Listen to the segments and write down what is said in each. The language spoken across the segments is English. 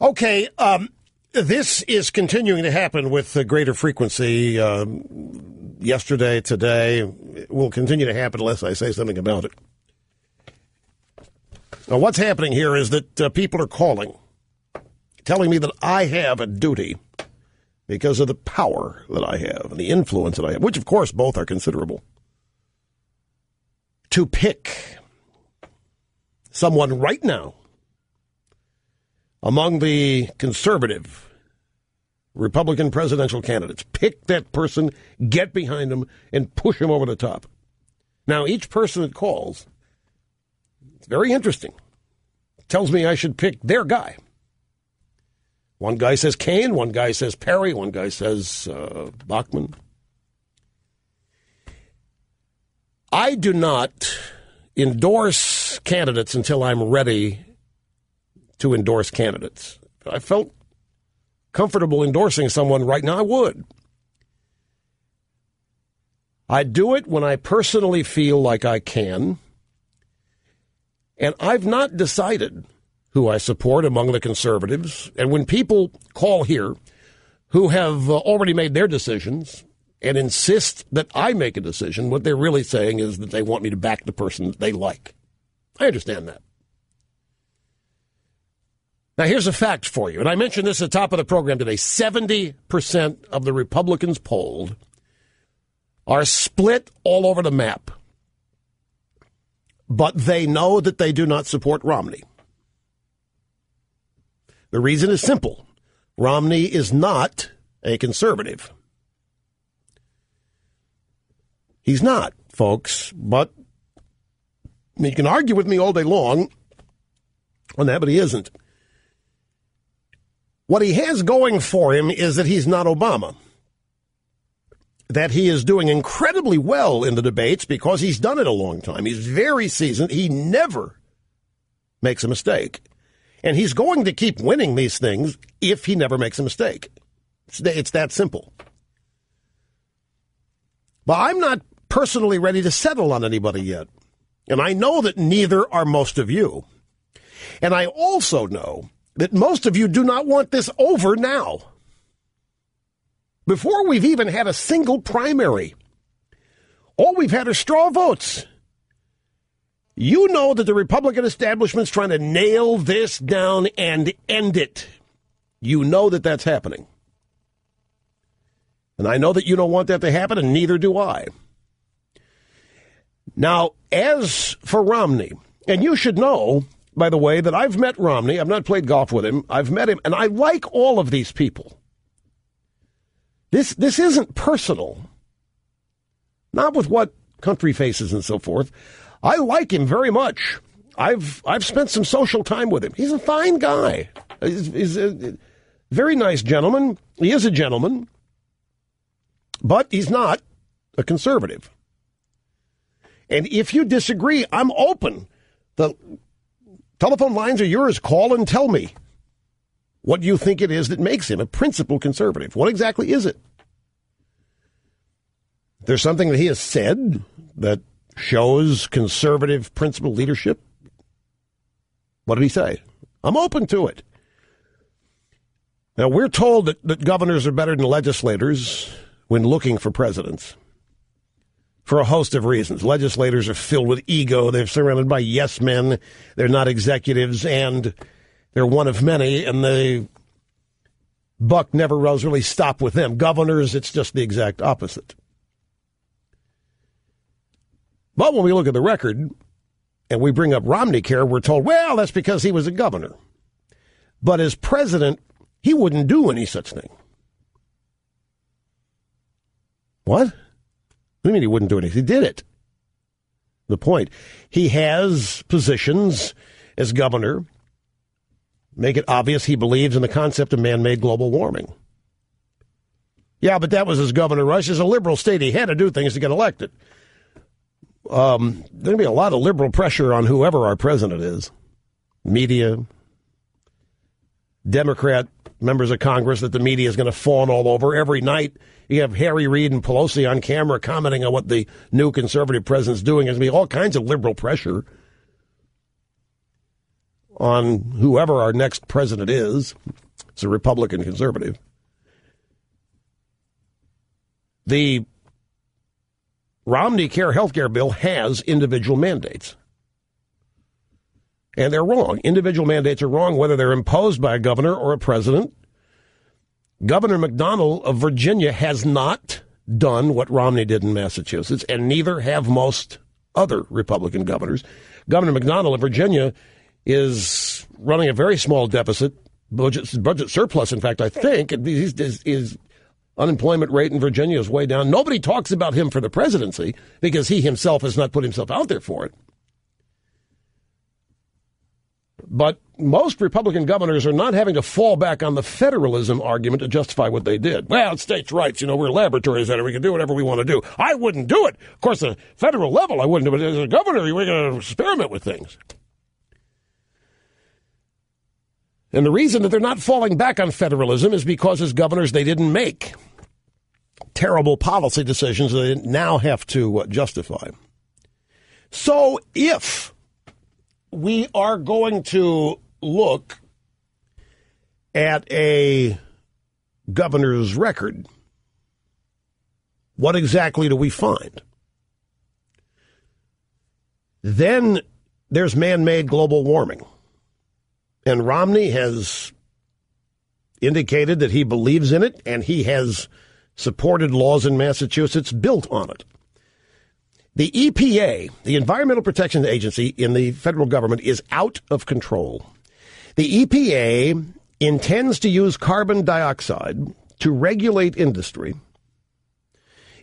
Okay, this is continuing to happen with greater frequency. Yesterday, today, it will continue to happen unless I say something about it. Now, what's happening here is that people are calling, telling me that I have a duty because of the power that I have and the influence that I have, which, of course, both are considerable, to pick someone right now among the conservative Republican presidential candidates. Pick that person, get behind them, and push him over the top. Now, each person that calls, it's very interesting, tells me I should pick their guy. One guy says Kane, one guy says Perry, one guy says Bachmann. I do not endorse candidates until I'm ready to endorse candidates. If I felt comfortable endorsing someone right now, I would. I do it when I personally feel like I can. And I've not decided who I support among the conservatives. And when people call here who have already made their decisions and insist that I make a decision, what they're really saying is that they want me to back the person that they like. I understand that. Now, here's a fact for you, and I mentioned this at the top of the program today. 70% of the Republicans polled are split all over the map, but they know that they do not support Romney. The reason is simple. Romney is not a conservative. He's not, folks, but you can argue with me all day long on that, but he isn't. What he has going for him is that he's not Obama, that he is doing incredibly well in the debates because he's done it a long time. He's very seasoned. He never makes a mistake. And he's going to keep winning these things if he never makes a mistake. It's that simple. But I'm not personally ready to settle on anybody yet. And I know that neither are most of you. And I also know that most of you do not want this over now. Before we've even had a single primary, all we've had are straw votes. You know that the Republican establishment's trying to nail this down and end it. You know that that's happening. And I know that you don't want that to happen, and neither do I. Now, as for Romney, and you should know, by the way, that I've met Romney. I've not played golf with him. I've met him, and I like all of these people. This isn't personal. Not with what country faces and so forth. I like him very much. I've spent some social time with him. He's a fine guy. He's a very nice gentleman. He is a gentleman, but he's not a conservative. And if you disagree, I'm open. The telephone lines are yours. Call and tell me what you think it is that makes him a principled conservative. What exactly is it? There's something that he has said that shows conservative principled leadership. What did he say? I'm open to it. Now, we're told that governors are better than legislators when looking for presidents for a host of reasons. Legislators are filled with ego. They're surrounded by yes men. They're not executives, and they're one of many, and the buck never really stop with them. Governors, it's just the exact opposite. But when we look at the record and we bring up Romney care, we're told, well, that's because he was a governor. But as president, he wouldn't do any such thing. What? What do you mean he wouldn't do anything? He did it. The point. He has positions as governor. Make it obvious he believes in the concept of man-made global warming. Yeah, but that was his governor rush. As a liberal state, he had to do things to get elected. There's going to be a lot of liberal pressure on whoever our president is. Media, Democrat members of Congress, that the media is going to fawn all over. Every night you have Harry Reid and Pelosi on camera commenting on what the new conservative president's doing. There's going to be all kinds of liberal pressure. on whoever our next president is. It's a Republican conservative. The Romney Care Healthcare bill has individual mandates. And they're wrong. Individual mandates are wrong whether they're imposed by a governor or a president. Governor McDonnell of Virginia has not done what Romney did in Massachusetts, and neither have most other Republican governors. Governor McDonnell of Virginia is running a very small deficit, budget surplus, in fact, I think. His unemployment rate in Virginia is way down. Nobody talks about him for the presidency because he himself has not put himself out there for it. But most Republican governors are not having to fall back on the federalism argument to justify what they did. Well, it's states' rights. We're laboratories that we can do whatever we want to do. I wouldn't do it. Of course, at the federal level, I wouldn't do it. As a governor, we're going to experiment with things. And the reason that they're not falling back on federalism is because as governors, they didn't make terrible policy decisions that they now have to justify. So if we are going to look at a governor's record, what exactly do we find? Then there's man-made global warming. And Romney has indicated that he believes in it, and he has supported laws in Massachusetts built on it. The EPA, the Environmental Protection Agency in the federal government, is out of control. The EPA intends to use carbon dioxide to regulate industry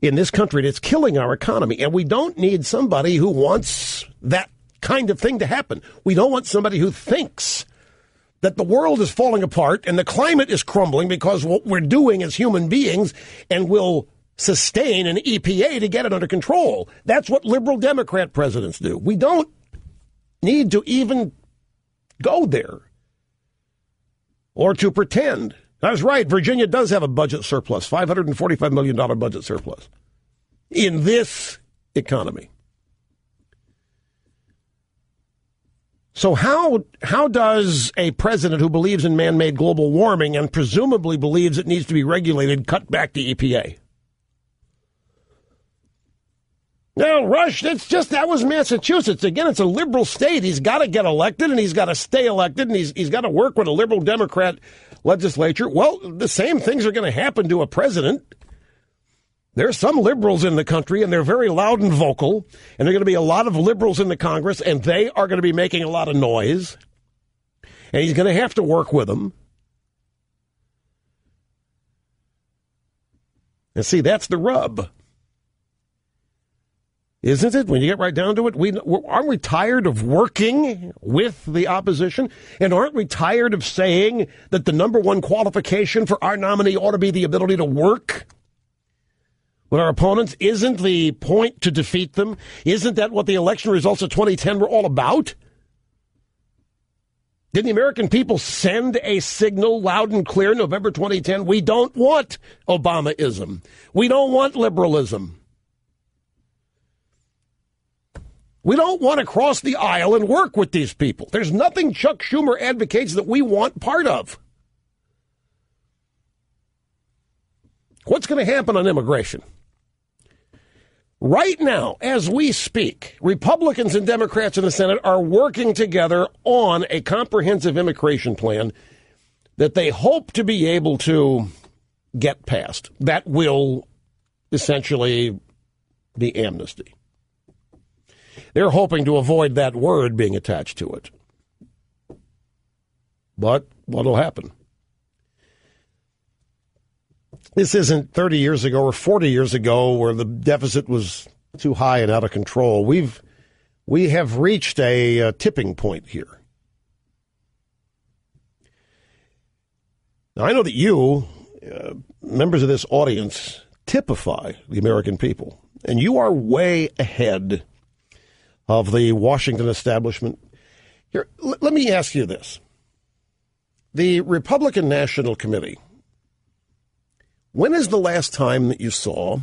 in this country, and it's killing our economy. And we don't need somebody who wants that kind of thing to happen. We don't want somebody who thinks that the world is falling apart and the climate is crumbling because what we're doing as human beings and will sustain an EPA to get it under control. That's what liberal Democrat presidents do. We don't need to even go there or to pretend. I was right. Virginia does have a budget surplus, $545 million budget surplus in this economy. So how does a president who believes in man-made global warming and presumably believes it needs to be regulated cut back the EPA? Now, Rush, that was Massachusetts. Again, it's a liberal state. He's got to get elected, and he's got to stay elected, and he's got to work with a liberal Democrat legislature. Well, the same things are going to happen to a president. There's some liberals in the country, and they're very loud and vocal, and there are going to be a lot of liberals in the Congress, and they are going to be making a lot of noise, and he's going to have to work with them. And see, that's the rub. Isn't it? When you get right down to it, aren't we tired of working with the opposition? And aren't we tired of saying that the number one qualification for our nominee ought to be the ability to work with our opponents? Isn't the point to defeat them? Isn't that what the election results of 2010 were all about? Didn't the American people send a signal loud and clear in November 2010? We don't want Obamaism. We don't want liberalism. We don't want to cross the aisle and work with these people. There's nothing Chuck Schumer advocates that we want part of. What's going to happen on immigration? Right now, as we speak, Republicans and Democrats in the Senate are working together on a comprehensive immigration plan that they hope to be able to get passed. That will essentially be amnesty. They're hoping to avoid that word being attached to it. But what'll happen? This isn't 30 years ago or 40 years ago where the deficit was too high and out of control. We have reached a tipping point here. Now, I know that you, members of this audience, typify the American people, and you are way ahead of the Washington establishment. Here, let me ask you this. The Republican National Committee, when is the last time that you saw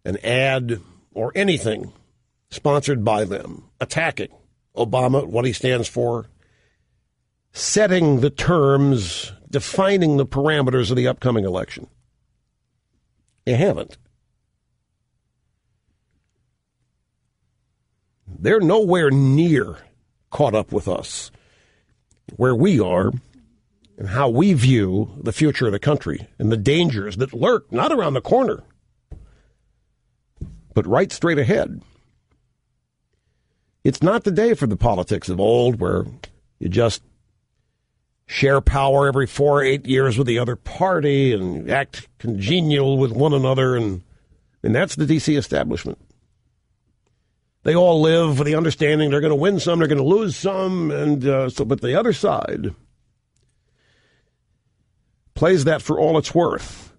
an ad or anything sponsored by them attacking Obama, what he stands for, setting the terms, defining the parameters of the upcoming election. You haven't. They're nowhere near caught up with us where we are and how we view the future of the country and the dangers that lurk not around the corner, but right straight ahead. It's not the day for the politics of old where you just share power every 4 or 8 years with the other party and act congenial with one another, and that's the D.C. establishment. They all live with the understanding they're going to win some, they're going to lose some, and but the other side plays that for all it's worth.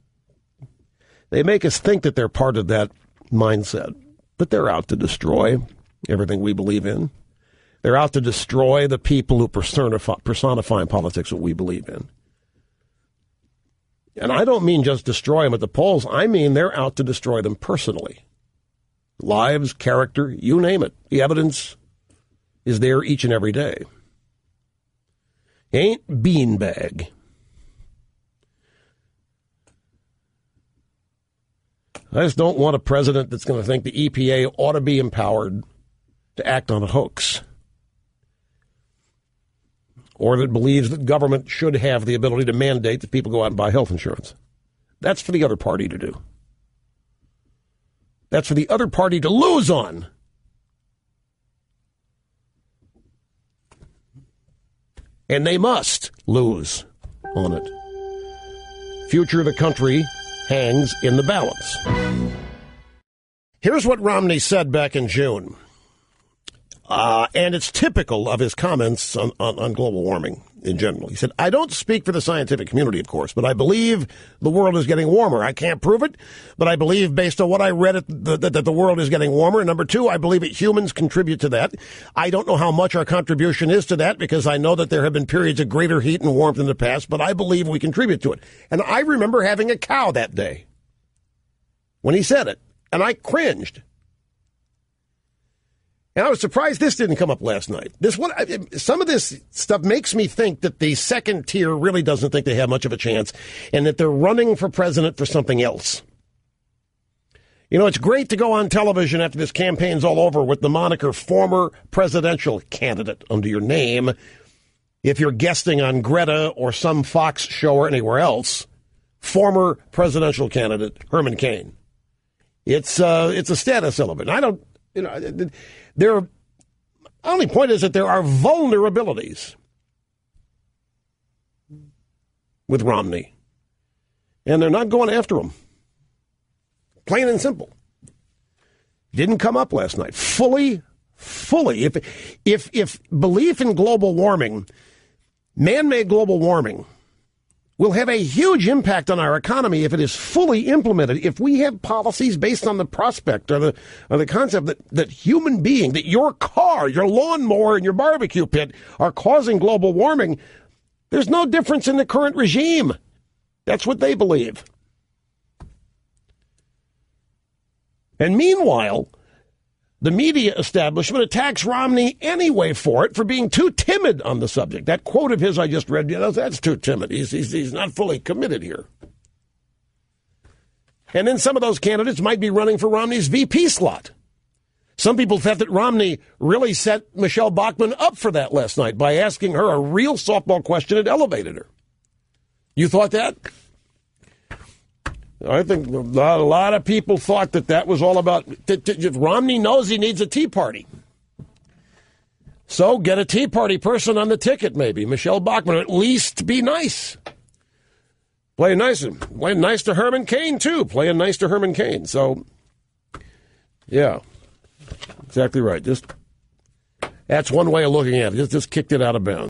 They make us think that they're part of that mindset, but they're out to destroy everything we believe in. They're out to destroy the people who personify in politics what we believe in. And I don't mean just destroy them at the polls. I mean they're out to destroy them personally. Lives, character, you name it. The evidence is there each and every day. Ain't beanbag. I just don't want a president that's going to think the EPA ought to be empowered to act on a hoax, or that believes that government should have the ability to mandate that people go out and buy health insurance. That's for the other party to do. That's for the other party to lose on. And they must lose on it. Future of the country hangs in the balance. Here's what Romney said back in June. And it's typical of his comments on global warming in general. He said, I don't speak for the scientific community, of course, but I believe the world is getting warmer. I can't prove it, but I believe based on what I read that the world is getting warmer. And number two, I believe that humans contribute to that. I don't know how much our contribution is to that because I know that there have been periods of greater heat and warmth in the past, but I believe we contribute to it. And I remember having a cow that day when he said it, and I cringed. And I was surprised this didn't come up last night. Some of this stuff makes me think that the second tier really doesn't think they have much of a chance and that they're running for president for something else. You know, it's great to go on television after this campaign's all over with the moniker former presidential candidate under your name if you're guesting on Greta or some Fox show or anywhere else. Former presidential candidate Herman Cain. It's a status element. I don't, you know, the only point is that there are vulnerabilities with Romney, and they're not going after him. Plain and simple. Didn't come up last night. Fully. If belief in global warming, man-made global warming, will have a huge impact on our economy if it is fully implemented. If we have policies based on the prospect or the concept that human being, that your car, your lawnmower, and your barbecue pit are causing global warming, there's no difference in the current regime. That's what they believe. And meanwhile, the media establishment attacks Romney anyway for it, for being too timid on the subject. That quote of his I just read, that's too timid. He's not fully committed here. And then some of those candidates might be running for Romney's VP slot. Some people thought that Romney really set Michelle Bachmann up for that last night by asking her a real softball question that elevated her. You thought that? I think a lot of people thought that was all about Romney knows he needs a Tea Party. So get a Tea Party person on the ticket, maybe. Michelle Bachmann, or at least be nice. Play nice to Herman Cain, too. Playing nice to Herman Cain. So, yeah, exactly right. That's one way of looking at it. Just kicked it out of bounds.